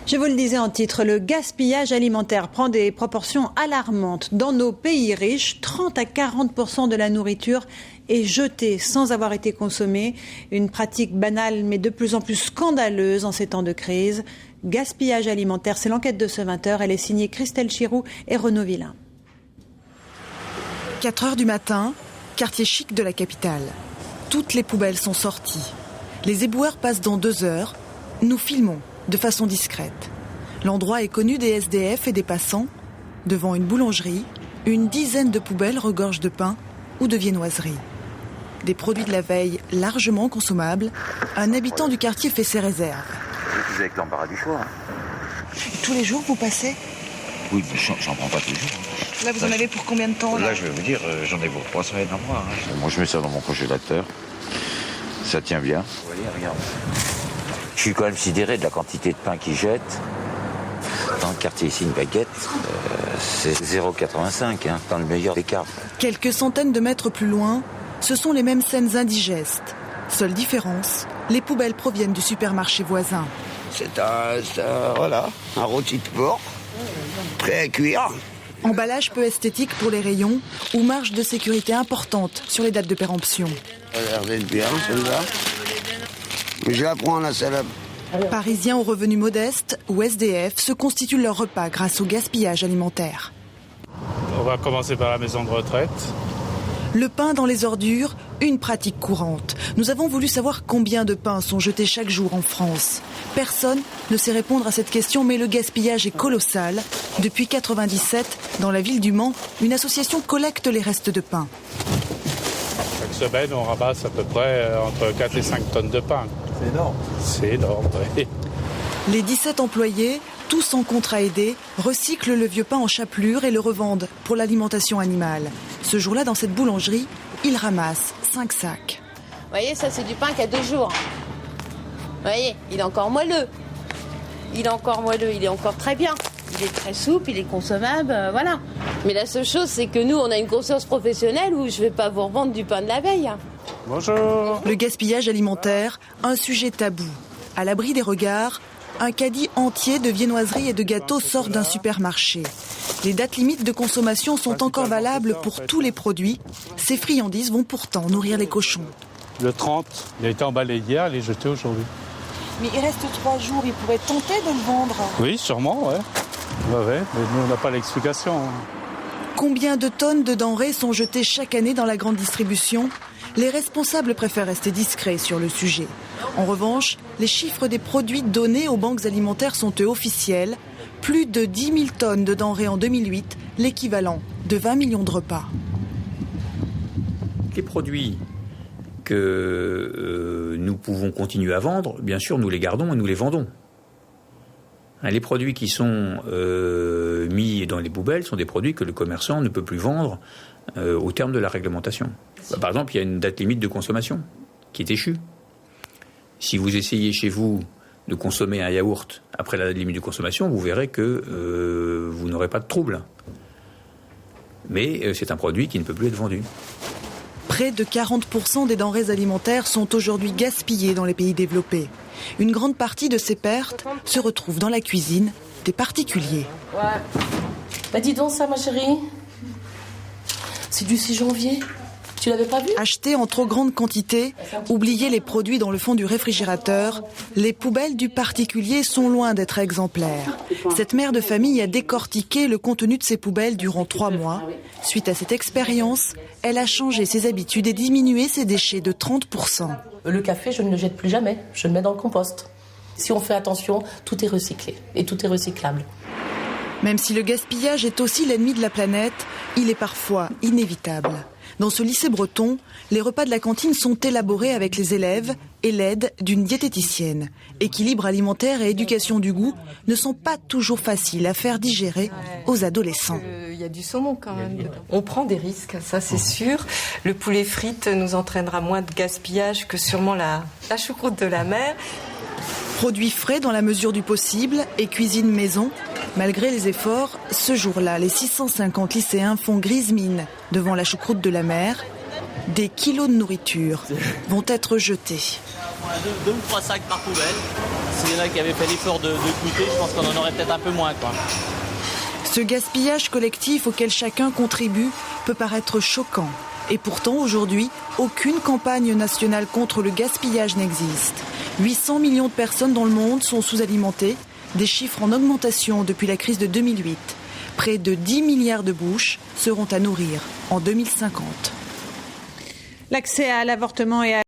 Je vous le disais en titre, le gaspillage alimentaire prend des proportions alarmantes. Dans nos pays riches, 30 à 40% de la nourriture est jetée sans avoir été consommée. Une pratique banale mais de plus en plus scandaleuse en ces temps de crise. Gaspillage alimentaire, c'est l'enquête de ce 20h. Elle est signée Christelle Chiroux et Renaud Villain. 4h du matin, quartier chic de la capitale. Toutes les poubelles sont sorties. Les éboueurs passent dans 2 heures. Nous filmons de façon discrète. L'endroit est connu des SDF et des passants. Devant une boulangerie, une dizaine de poubelles regorgent de pain ou de viennoiseries. Des produits de la veille largement consommables. Un habitant du quartier fait ses réserves. Vous avec l'embarras du choix. Tous les jours, vous passez ? Oui, mais j'en prends pas tous les jours. Là, vous en avez pour combien de temps ? Là, je vais vous dire, j'en ai pour 3 semaines en mois. Moi, je mets ça dans mon congélateur. Ça tient bien. Vous voyez, regarde. Je suis quand même sidéré de la quantité de pain qu'ils jettent. Dans le quartier ici, une baguette, c'est 0,85, dans le meilleur des cas. Quelques centaines de mètres plus loin, ce sont les mêmes scènes indigestes. Seule différence, les poubelles proviennent du supermarché voisin. C'est un rôti de porc, prêt à cuire. Emballage peu esthétique pour les rayons ou marge de sécurité importante sur les dates de péremption. Regardez bien celle-là. Je la prends la salade. Parisiens aux revenus modestes ou SDF se constituent leur repas grâce au gaspillage alimentaire. On va commencer par la maison de retraite. Le pain dans les ordures, une pratique courante. Nous avons voulu savoir combien de pains sont jetés chaque jour en France. Personne ne sait répondre à cette question, mais le gaspillage est colossal. Depuis 1997, dans la ville du Mans, une association collecte les restes de pain. Chaque semaine, on ramasse à peu près entre 4 et 5 tonnes de pain. C'est énorme. C'est énorme, oui. Les 17 employés, tous en contrat aidé, recyclent le vieux pain en chapelure et le revendent pour l'alimentation animale. Ce jour-là, dans cette boulangerie, ils ramassent 5 sacs. Vous voyez, ça c'est du pain qui a 2 jours. Vous voyez, il est encore moelleux. Il est encore très bien. Il est très souple, il est consommable, voilà. Mais la seule chose, c'est que nous, on a une conscience professionnelle où je ne vais pas vous revendre du pain de la veille. Bonjour. Le gaspillage alimentaire, un sujet tabou. À l'abri des regards, un caddie entier de viennoiseries et de gâteaux sort d'un supermarché. Les dates limites de consommation sont encore valables pour tous les produits. Ces friandises vont pourtant nourrir les cochons. Le 30, il a été emballé hier, il est jeté aujourd'hui. Mais il reste 3 jours, il pourrait tenter de le vendre. Oui, sûrement, ouais. Ouais, mais nous, on n'a pas l'explication. Combien de tonnes de denrées sont jetées chaque année dans la grande distribution ? Les responsables préfèrent rester discrets sur le sujet. En revanche, les chiffres des produits donnés aux banques alimentaires sont eux officiels. Plus de 10 000 tonnes de denrées en 2008, l'équivalent de 20 millions de repas. Les produits que nous pouvons continuer à vendre, bien sûr, nous les gardons et nous les vendons. Les produits qui sont mis dans les poubelles sont des produits que le commerçant ne peut plus vendre au terme de la réglementation. Par exemple, il y a une date limite de consommation qui est échue. Si vous essayez chez vous de consommer un yaourt après la date limite de consommation, vous verrez que vous n'aurez pas de trouble. Mais c'est un produit qui ne peut plus être vendu. Près de 40% des denrées alimentaires sont aujourd'hui gaspillées dans les pays développés. Une grande partie de ces pertes se retrouve dans la cuisine des particuliers. Ouais. Bah dis donc ça, ma chérie. C'est du 6 janvier. Tu l'avais pas vu ? Achetés en trop grande quantité, oublier les produits dans le fond du réfrigérateur, les poubelles du particulier sont loin d'être exemplaires. Cette mère de famille a décortiqué le contenu de ses poubelles durant 3 mois. Suite à cette expérience, elle a changé ses habitudes et diminué ses déchets de 30%. Le café, je ne le jette plus jamais. Je le mets dans le compost. Si on fait attention, tout est recyclé et tout est recyclable. Même si le gaspillage est aussi l'ennemi de la planète, il est parfois inévitable. Dans ce lycée breton, les repas de la cantine sont élaborés avec les élèves et l'aide d'une diététicienne. Équilibre alimentaire et éducation du goût ne sont pas toujours faciles à faire digérer aux adolescents. Il y a du saumon quand même. On prend des risques, ça c'est sûr. Le poulet frite nous entraînera moins de gaspillage que sûrement la choucroute de la mer. Produits frais dans la mesure du possible et cuisine maison. Malgré les efforts, ce jour-là, les 650 lycéens font grise mine devant la choucroute de la mer. Des kilos de nourriture vont être jetés. 2 ou 3 sacs par poubelle. C'est y en a qui avaient fait l'effort de goûter, je pense qu'on en aurait peut-être un peu moins, quoi. Ce gaspillage collectif auquel chacun contribue peut paraître choquant. Et pourtant, aujourd'hui, aucune campagne nationale contre le gaspillage n'existe. 800 millions de personnes dans le monde sont sous-alimentées, des chiffres en augmentation depuis la crise de 2008. Près de 10 milliards de bouches seront à nourrir en 2050. L'accès à l'avortement et à